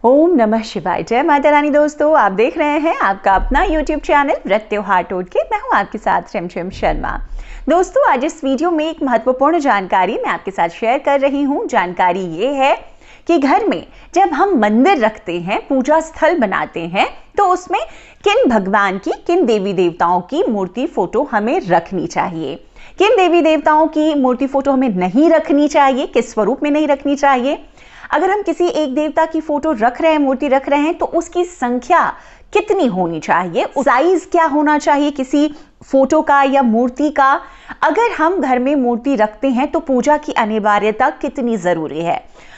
ओम नमः शिवाय। जय माता रानी। दोस्तों, आप देख रहे हैं आपका अपना YouTube चैनल व्रत त्योहार टोटके। मैं हूं आपके साथ रिमझिम शर्मा। दोस्तों, आज इस वीडियो में एक महत्वपूर्ण जानकारी मैं आपके साथ शेयर कर रही हूं। जानकारी ये है कि घर में जब हम मंदिर रखते हैं, पूजा स्थल बनाते हैं, तो उसमें किन भगवान की, किन देवी देवताओं की मूर्ति फोटो हमें रखनी चाहिए, किन देवी देवताओं की मूर्ति फोटो हमें नहीं रखनी चाहिए, किस स्वरूप में नहीं रखनी चाहिए। अगर हम किसी एक देवता की फोटो रख रहे हैं, मूर्ति रख रहे हैं, तो उसकी संख्या कितनी होनी चाहिए, साइज क्या होना चाहिए किसी फोटो का या मूर्ति का। अगर हम घर में मूर्ति रखते हैं तो पूजा की अनिवार्यता कितनी जरूरी है।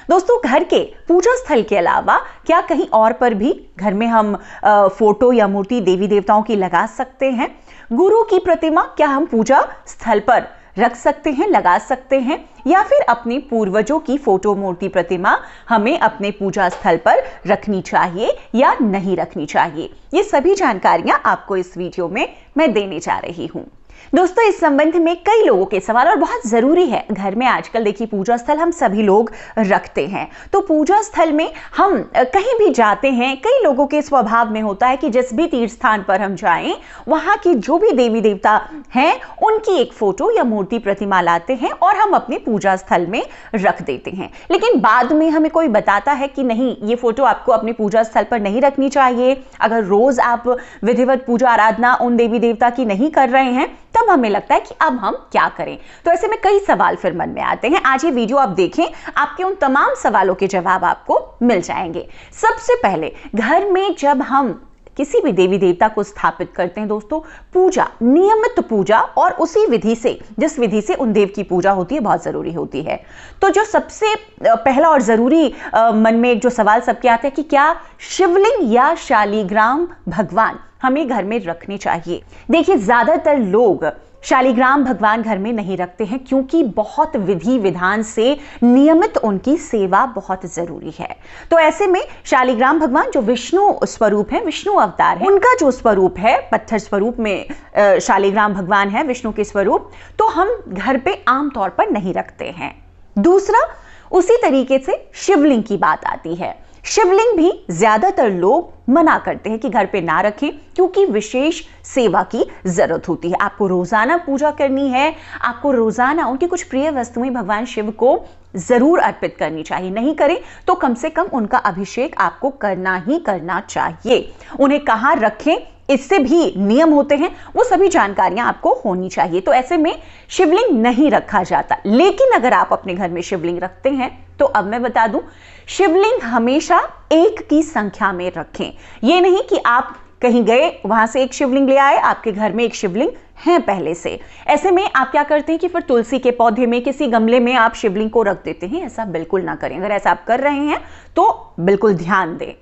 दोस्तों, घर के पूजा स्थल के अलावा क्या कहीं और पर भी घर में हम फोटो या मूर्ति देवी देवताओं की लगा सकते हैं। गुरु की प्रतिमा क्या हम पूजा स्थल पर रख सकते हैं, लगा सकते हैं, या फिर अपने पूर्वजों की फोटो, मूर्ति, प्रतिमा हमें अपने पूजा स्थल पर रखनी चाहिए या नहीं रखनी चाहिए। ये सभी जानकारियां आपको इस वीडियो में मैं देने जा रही हूं। दोस्तों, इस संबंध में कई लोगों के सवाल और बहुत जरूरी है। घर में आजकल देखिए पूजा स्थल हम सभी लोग रखते हैं, तो पूजा स्थल में हम कहीं भी जाते हैं, कई लोगों के स्वभाव में होता है कि जिस भी तीर्थ स्थान पर हम जाएं, वहां की जो भी देवी देवता हैं उनकी एक फोटो या मूर्ति, प्रतिमा लाते हैं और हम अपने पूजा स्थल में रख देते हैं। लेकिन बाद में हमें कोई बताता है कि नहीं, ये फोटो आपको अपने पूजा स्थल पर नहीं रखनी चाहिए। अगर रोज आप विधिवत पूजा आराधना उन देवी देवता की नहीं कर रहे हैं, तब हमें लगता है कि अब हम क्या करें। तो ऐसे में कई सवाल फिर मन में आते हैं। आज ये वीडियो आप देखें, आपके उन तमाम सवालों के जवाब आपको मिल जाएंगे। सबसे पहले, घर में जब हम किसी भी देवी देवता को स्थापित करते हैं दोस्तों, पूजा, नियमित पूजा और उसी विधि से, जिस विधि से उन देव की पूजा होती है, बहुत जरूरी होती है। तो जो सबसे पहला और जरूरी मन में जो सवाल सबके आते हैं कि क्या शिवलिंग या शालिग्राम भगवान हमें घर में रखने चाहिए। देखिए, ज्यादातर लोग शालिग्राम भगवान घर में नहीं रखते हैं क्योंकि बहुत विधि विधान से नियमित उनकी सेवा बहुत जरूरी है। तो ऐसे में शालिग्राम भगवान जो विष्णु स्वरूप है, विष्णु अवतार है, उनका जो स्वरूप है, पत्थर स्वरूप में शालिग्राम भगवान है, विष्णु के स्वरूप, तो हम घर पे आमतौर पर नहीं रखते हैं। दूसरा, उसी तरीके से शिवलिंग की बात आती है। शिवलिंग भी ज्यादातर लोग मना करते हैं कि घर पे ना रखें क्योंकि विशेष सेवा की जरूरत होती है। आपको रोजाना पूजा करनी है, आपको रोजाना उनकी कुछ प्रिय वस्तुएं भगवान शिव को जरूर अर्पित करनी चाहिए। नहीं करें तो कम से कम उनका अभिषेक आपको करना ही करना चाहिए। उन्हें कहां रखें, इससे भी नियम होते हैं, वो सभी जानकारियां आपको होनी चाहिए। तो ऐसे में शिवलिंग नहीं रखा जाता। लेकिन अगर आप अपने घर में शिवलिंग रखते हैं तो अब मैं बता दूं, शिवलिंग हमेशा एक की संख्या में रखें। ये नहीं कि आप कहीं गए, वहां से एक शिवलिंग ले आए, आपके घर में एक शिवलिंग है पहले से। ऐसे में आप क्या करते हैं कि फिर तुलसी के पौधे में, किसी गमले में आप शिवलिंग को रख देते हैं। ऐसा बिल्कुल ना करें। अगर ऐसा आप कर रहे हैं तो बिल्कुल ध्यान दें।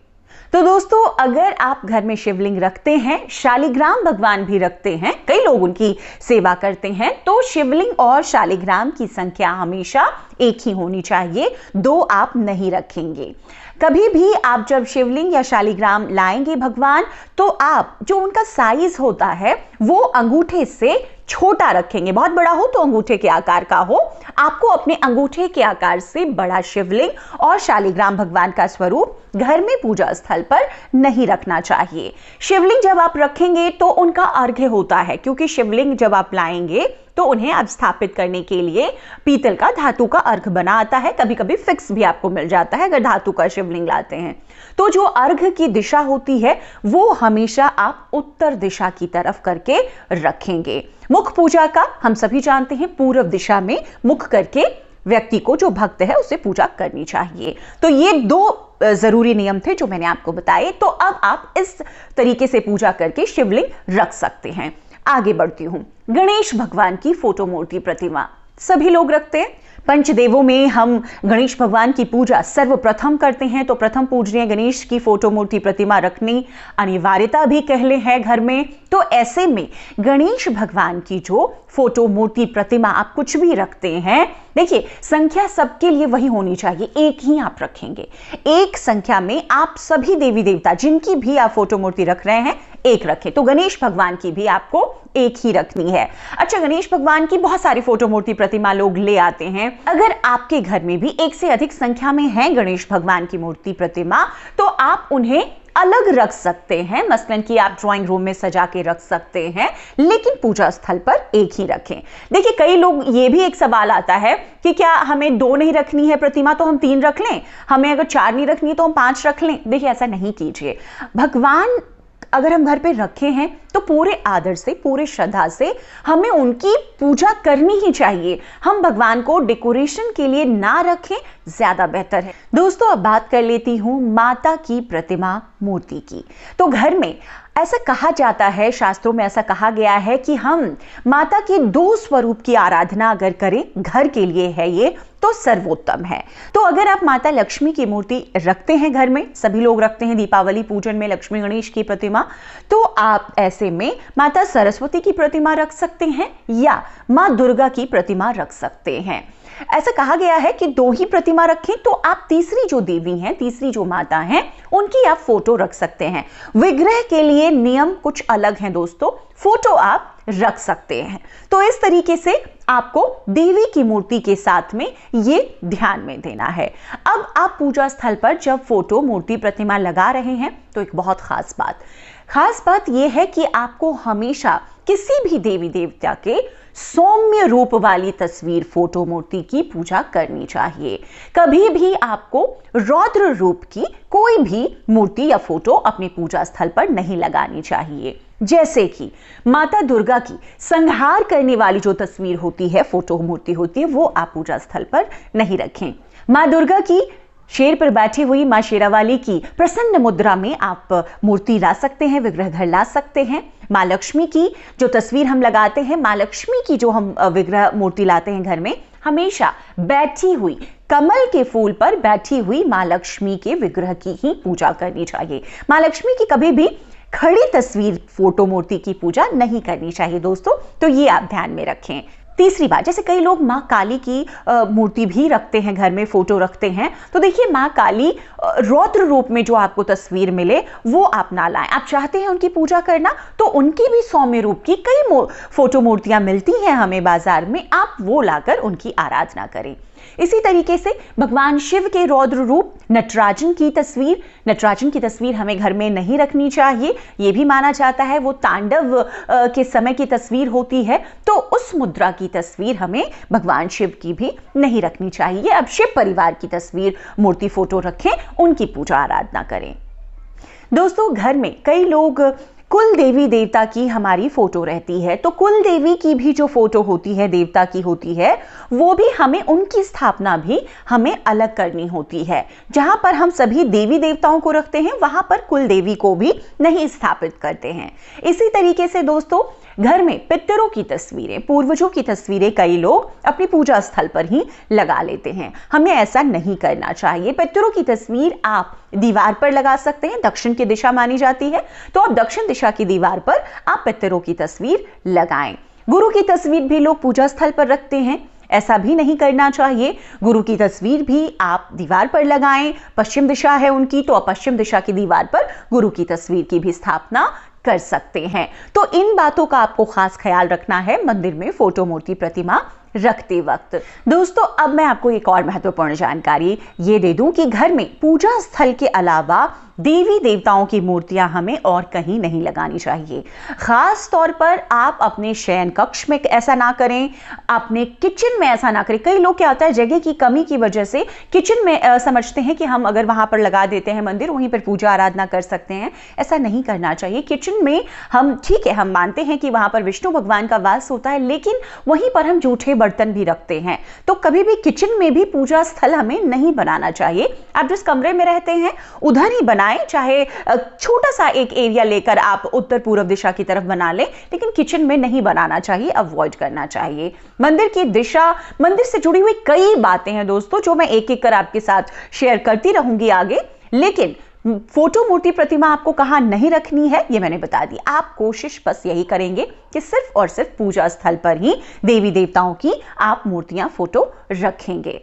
तो दोस्तों, अगर आप घर में शिवलिंग रखते हैं, शालिग्राम भगवान भी रखते हैं, कई लोग उनकी सेवा करते हैं, तो शिवलिंग और शालिग्राम की संख्या हमेशा एक ही होनी चाहिए, दो आप नहीं रखेंगे। कभी भी आप जब शिवलिंग या शालिग्राम लाएंगे भगवान, तो आप जो उनका साइज होता है वो अंगूठे से छोटा रखेंगे। बहुत बड़ा हो तो अंगूठे के आकार का हो। आपको अपने अंगूठे के आकार से बड़ा शिवलिंग और शालिग्राम भगवान का स्वरूप घर में पूजा स्थल पर नहीं रखना चाहिए। शिवलिंग जब आप रखेंगे तो उनका अर्घ्य होता है, क्योंकि शिवलिंग जब आप लाएंगे तो उन्हें अब स्थापित करने के लिए पीतल का, धातु का अर्घ बना आता है। कभी कभी फिक्स भी आपको मिल जाता है अगर धातु का शिवलिंग लाते हैं। तो जो अर्घ की दिशा होती है वो हमेशा आप उत्तर दिशा की तरफ करके रखेंगे। मुख पूजा का हम सभी जानते हैं, पूर्व दिशा में मुख करके व्यक्ति को, जो भक्त है, उसे पूजा करनी चाहिए। तो ये दो जरूरी नियम थे जो मैंने आपको बताए। तो अब आप इस तरीके से पूजा करके शिवलिंग रख सकते हैं। आगे बढ़ती हूं। गणेश भगवान की फोटो, मूर्ति, प्रतिमा सभी लोग रखते हैं। पंचदेवों में हम गणेश भगवान की पूजा सर्वप्रथम करते हैं, तो प्रथम पूजनीय गणेश की फोटो, मूर्ति, प्रतिमा रखनी अनिवार्यता भी कह ले है घर में। तो ऐसे में गणेश भगवान की जो फोटो, मूर्ति, प्रतिमा आप कुछ भी रखते हैं, देखिए संख्या सबके लिए वही होनी चाहिए, एक ही आप रखेंगे। एक संख्या में आप सभी देवी देवता जिनकी भी आप फोटो, मूर्ति रख रहे हैं, एक रखें। तो गणेश भगवान की भी आपको एक ही रखनी है। अच्छा, गणेश भगवान की बहुत सारी फोटो, मूर्ति, प्रतिमा लोग ले आते हैं। अगर आपके घर में भी एक से अधिक संख्या में है गणेश भगवान की मूर्ति, प्रतिमा, तो आप उन्हें अलग रख सकते हैं, मसलन कि आप ड्राइंग रूम में सजा के रख सकते हैं, लेकिन पूजा स्थल पर एक ही रखें। देखिए, कई लोग, ये भी एक सवाल आता है कि क्या हमें 2 नहीं रखनी है प्रतिमा तो हम 3 रख लें, हमें अगर 4 नहीं रखनी है तो हम 5 रख लें। देखिए, ऐसा नहीं कीजिए। भगवान अगर हम घर पे रखे हैं तो पूरे आदर से, पूरे श्रद्धा से हमें उनकी पूजा करनी ही चाहिए। हम भगवान को डेकोरेशन के लिए ना रखें, ज्यादा बेहतर है। दोस्तों, अब बात कर लेती हूं माता की प्रतिमा मूर्ति की। तो घर में ऐसा कहा जाता है, शास्त्रों में ऐसा कहा गया है कि हम माता के 2 स्वरूप की आराधना अगर करें, घर के लिए है ये, तो सर्वोत्तम है। तो अगर आप माता लक्ष्मी की मूर्ति रखते हैं घर में, सभी लोग रखते हैं दीपावली पूजन में लक्ष्मी गणेश की प्रतिमा, तो आप ऐसे में माता सरस्वती की प्रतिमा रख सकते हैं या मां दुर्गा की प्रतिमा रख सकते हैं। ऐसा कहा गया है कि 2 ही प्रतिमा रखें, तो आप तीसरी जो देवी हैं, तीसरी जो माता हैं, उनकी आप फोटो रख सकते हैं। विग्रह के लिए नियम कुछ अलग हैं दोस्तों, फोटो आप रख सकते हैं। तो इस तरीके से आपको देवी की मूर्ति के साथ में ये ध्यान में देना है। अब आप पूजा स्थल पर जब फोटो, मूर्ति, प्रतिमा लगा रहे हैं तो एक बहुत खास बात यह है कि आपको हमेशा किसी भी देवी देवता के सौम्य रूप वाली तस्वीर, फोटो, मूर्ति की पूजा करनी चाहिए। कभी भी आपको रौद्र रूप की कोई भी मूर्ति या फोटो अपने पूजा स्थल पर नहीं लगानी चाहिए। जैसे कि माता दुर्गा की संहार करने वाली जो तस्वीर होती है, फोटो, मूर्ति होती है, वो आप पूजा स्थल पर नहीं रखें। मां दुर्गा की शेर पर बैठी हुई मां शेरावाली की प्रसन्न मुद्रा में आप मूर्ति ला सकते हैं, विग्रह घर ला सकते हैं। मां लक्ष्मी की जो तस्वीर हम लगाते हैं, मां लक्ष्मी की जो हम विग्रह मूर्ति लाते हैं घर में, हमेशा बैठी हुई, कमल के फूल पर बैठी हुई मां लक्ष्मी के विग्रह की ही पूजा करनी चाहिए। मां लक्ष्मी की कभी भी खड़ी तस्वीर, फोटो, मूर्ति की पूजा नहीं करनी चाहिए दोस्तों। तो ये आप ध्यान में रखें। तीसरी बात, जैसे कई लोग मां काली की मूर्ति भी रखते हैं घर में, फोटो रखते हैं, तो देखिए मां काली रौद्र रूप में जो आपको तस्वीर मिले वो आप ना लाएं। आप चाहते हैं उनकी पूजा करना, तो उनकी भी सौम्य रूप की कई फोटो मूर्तियां मिलती हैं हमें बाजार में, आप वो लाकर उनकी आराधना करें। इसी तरीके से भगवान शिव के रौद्र रूप नटराजन की तस्वीर हमें घर में नहीं रखनी चाहिए। यह भी माना जाता है वो तांडव के समय की तस्वीर होती है, तो उस मुद्रा की तस्वीर हमें भगवान शिव की भी नहीं रखनी चाहिए। अब शिव परिवार की तस्वीर, मूर्ति, फोटो रखें, उनकी पूजा आराधना करें। दोस्तों, घर में कई लोग कुल देवी देवता की हमारी फोटो रहती है, तो कुल देवी की भी जो फोटो होती है, देवता की होती है, वो भी हमें, उनकी स्थापना भी हमें अलग करनी होती है। जहां पर हम सभी देवी देवताओं को रखते हैं, वहां पर कुल देवी को भी नहीं स्थापित करते हैं। इसी तरीके से दोस्तों, घर में पितरों की तस्वीरें, पूर्वजों की तस्वीरें कई लोग अपनी पूजा स्थल पर ही लगा लेते हैं। हमें ऐसा नहीं करना चाहिए। पितरों की तस्वीर आप दीवार पर लगा सकते हैं, दक्षिण की दिशा मानी जाती है, तो आप दक्षिण दिशा की दीवार पर आप पितरों की तस्वीर लगाएं। गुरु की तस्वीर भी लोग पूजा स्थल पर रखते हैं, ऐसा भी नहीं करना चाहिए। गुरु की तस्वीर भी आप दीवार पर लगाएं। पश्चिम दिशा है उनकी, तो आप पश्चिम दिशा की दीवार पर गुरु की तस्वीर की भी स्थापना कर सकते हैं। तो इन बातों का आपको खास ख्याल रखना है मंदिर में फोटो, मूर्ति, प्रतिमा रखते वक्त। दोस्तों, अब मैं आपको एक और महत्वपूर्ण जानकारी ये दे दूं कि घर में पूजा स्थल के अलावा देवी देवताओं की मूर्तियां हमें और कहीं नहीं लगानी चाहिए। खास तौर पर आप अपने शयन कक्ष में ऐसा ना करें, अपने किचन में ऐसा ना करें। कई लोग क्या होता है, जगह की कमी की वजह से किचन में समझते हैं कि हम अगर वहां पर लगा देते हैं मंदिर, वहीं पर पूजा आराधना कर सकते हैं। ऐसा नहीं करना चाहिए। किचन में हम, ठीक है, हम मानते हैं कि वहां पर विष्णु भगवान का वास होता है, लेकिन वहीं पर हम जूठे बर्तन भी रखते हैं, तो कभी भी किचन में भी पूजा स्थल हमें नहीं बनाना चाहिए। आप जिस कमरे में रहते हैं उधर ही बनाएं, चाहे छोटा सा एक एरिया लेकर आप उत्तर पूर्व दिशा की तरफ बना लें, लेकिन किचन में नहीं बनाना चाहिए, अवॉइड करना चाहिए। मंदिर की दिशा, मंदिर से जुड़ी हुई कई बातें हैं दोस्तों, जो मैं एक एक कर आपके साथ शेयर करती रहूंगी आगे, लेकिन फोटो, मूर्ति, प्रतिमा आपको कहां नहीं रखनी है ये मैंने बता दी। आप कोशिश बस यही करेंगे कि सिर्फ और सिर्फ पूजा स्थल पर ही देवी देवताओं की आप मूर्तियां, फोटो रखेंगे।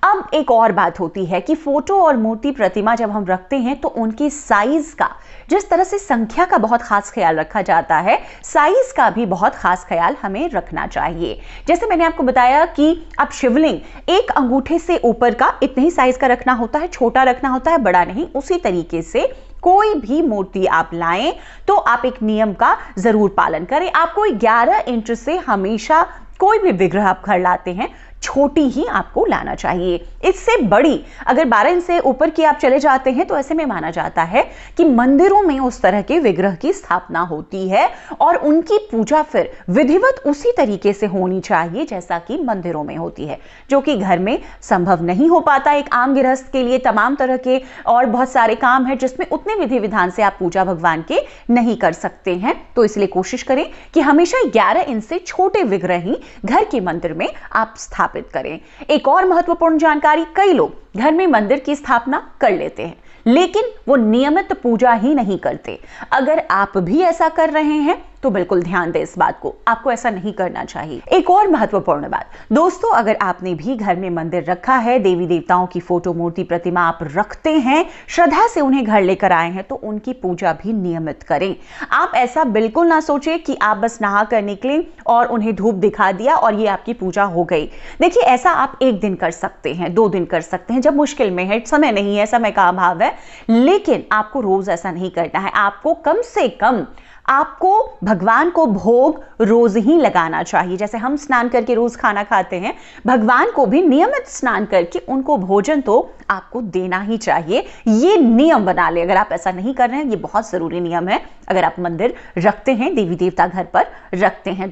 अब एक और बात होती है कि फोटो और मूर्ति प्रतिमा जब हम रखते हैं तो उनकी साइज का, जिस तरह से संख्या का बहुत खास ख्याल रखा जाता है, साइज का भी बहुत खास ख्याल हमें रखना चाहिए। जैसे मैंने आपको बताया कि अब शिवलिंग एक अंगूठे से ऊपर का इतने ही साइज का रखना होता है, छोटा रखना होता है, बड़ा नहीं। उसी तरीके से कोई भी मूर्ति आप लाएं तो आप एक नियम का जरूर पालन करें। आपको 11 इंच से हमेशा कोई भी विग्रह आप घर लाते हैं छोटी ही आपको लाना चाहिए। इससे बड़ी अगर 12 इंच से ऊपर की आप चले जाते हैं तो ऐसे में माना जाता है कि मंदिरों में उस तरह के विग्रह की स्थापना होती है और उनकी पूजा फिर विधिवत उसी तरीके से होनी चाहिए जैसा कि मंदिरों में होती है, जो कि घर में संभव नहीं हो पाता। एक आम गृहस्थ के लिए तमाम तरह के और बहुत सारे काम है जिसमें उतने विधि विधान से आप पूजा भगवान के नहीं कर सकते हैं। तो इसलिए कोशिश करें कि हमेशा 11 इंच से छोटे विग्रह ही घर के मंदिर में आप स्थापित करें। एक और महत्वपूर्ण जानकारी, कई लोग घर में मंदिर की स्थापना कर लेते हैं लेकिन वो नियमित पूजा ही नहीं करते। अगर आप भी ऐसा कर रहे हैं तो बिल्कुल ध्यान दें इस बात को, आपको ऐसा नहीं करना चाहिए। एक और महत्वपूर्ण बात दोस्तों, अगर आपने भी घर में मंदिर रखा है, देवी देवताओं की फोटो मूर्ति प्रतिमा आप रखते हैं, श्रद्धा से उन्हें घर लेकर आए हैं, तो उनकी पूजा भी नियमित करें। आप ऐसा बिल्कुल ना सोचें कि आप बस नहा कर निकले और उन्हें धूप दिखा दिया और ये आपकी पूजा हो गई। देखिए, ऐसा आप एक दिन कर सकते हैं, 2 दिन कर सकते हैं, जब मुश्किल में है, समय नहीं है, समय का अभाव है, लेकिन आपको रोज ऐसा नहीं करना है। आपको कम से कम आपको भगवान को भोग रोज ही लगाना चाहिए। जैसे हम स्नान करके रोज खाना खाते हैं, भगवान को भी नियमित स्नान करके उनको भोजन तो आपको देना ही चाहिए। ये नियम बना ले। अगर आप ऐसा नहीं कर रहे हैं, ये बहुत जरूरी नियम है अगर आप मंदिर रखते हैं, देवी देवता घर पर रखते हैं।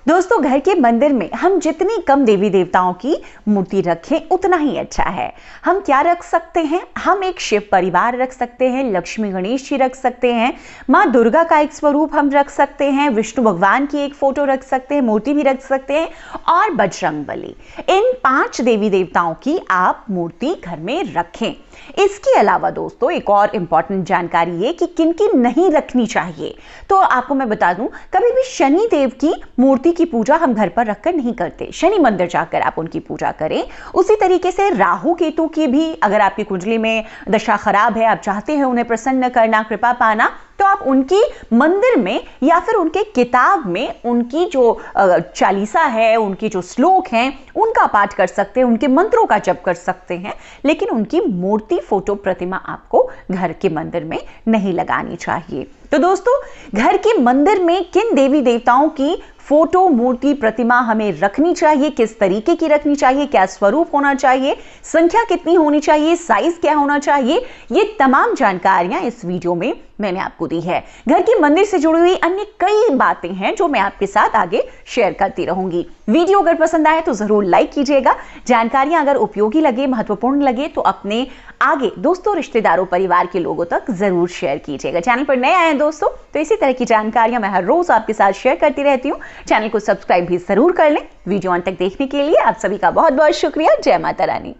दोस्तों घर के मंदिर में हम जितनी कम देवी देवताओं की मूर्ति रखें उतना ही अच्छा है। हम क्या रख सकते हैं? हम एक शिव परिवार रख सकते हैं, लक्ष्मी गणेश जी रख सकते हैं, माँ दुर्गा का एक स्वरूप हम रख सकते हैं, विष्णु भगवान की एक फोटो रख सकते हैं, मूर्ति भी रख सकते हैं, और बजरंग बली। इन 5 देवी देवताओं की आप मूर्ति घर में रखें। इसके अलावा दोस्तों एक और इंपॉर्टेंट जानकारी ये कि किन की नहीं रखनी चाहिए, तो आपको मैं बता दूं, कभी भी शनि देव की मूर्ति की पूजा हम घर पर रखकर नहीं करते। शनि मंदिर जाकर आप उनकी पूजा करें। उसी तरीके से राहु केतु की भी, अगर आपकी कुंडली में दशा खराब है, आप चाहते हैं उन्हें प्रसन्न करना, कृपा पाना, तो आप उनकी मंदिर में या फिर उनके किताब में उनकी जो चालीसा है, उनकी जो श्लोक हैं, उनका पाठ कर सकते हैं, उनके मंत्रों का जप कर सकते हैं, लेकिन उनकी मूर्ति फोटो प्रतिमा आपको घर के मंदिर में नहीं लगानी चाहिए। तो दोस्तों घर के मंदिर में किन देवी देवताओं की फोटो मूर्ति प्रतिमा हमें रखनी चाहिए, किस तरीके की रखनी चाहिए, क्या स्वरूप होना चाहिए, संख्या कितनी होनी चाहिए, साइज क्या होना चाहिए, ये तमाम जानकारियां इस वीडियो में मैंने आपको दी है। घर के मंदिर से जुड़ी हुई अन्य कई बातें हैं जो मैं आपके साथ आगे शेयर करती रहूंगी। वीडियो अगर पसंद आए तो जरूर लाइक कीजिएगा। जानकारियां अगर उपयोगी लगे, महत्वपूर्ण लगे, तो अपने आगे दोस्तों, रिश्तेदारों, परिवार के लोगों तक जरूर शेयर कीजिएगा। चैनल पर नए आए हैं दोस्तों तो इसी तरह की जानकारियां मैं हर रोज आपके साथ शेयर करती रहती हूँ। चैनल को सब्सक्राइब भी जरूर कर लें। वीडियो अंत तक देखने के लिए आप सभी का बहुत बहुत शुक्रिया। जय माता रानी।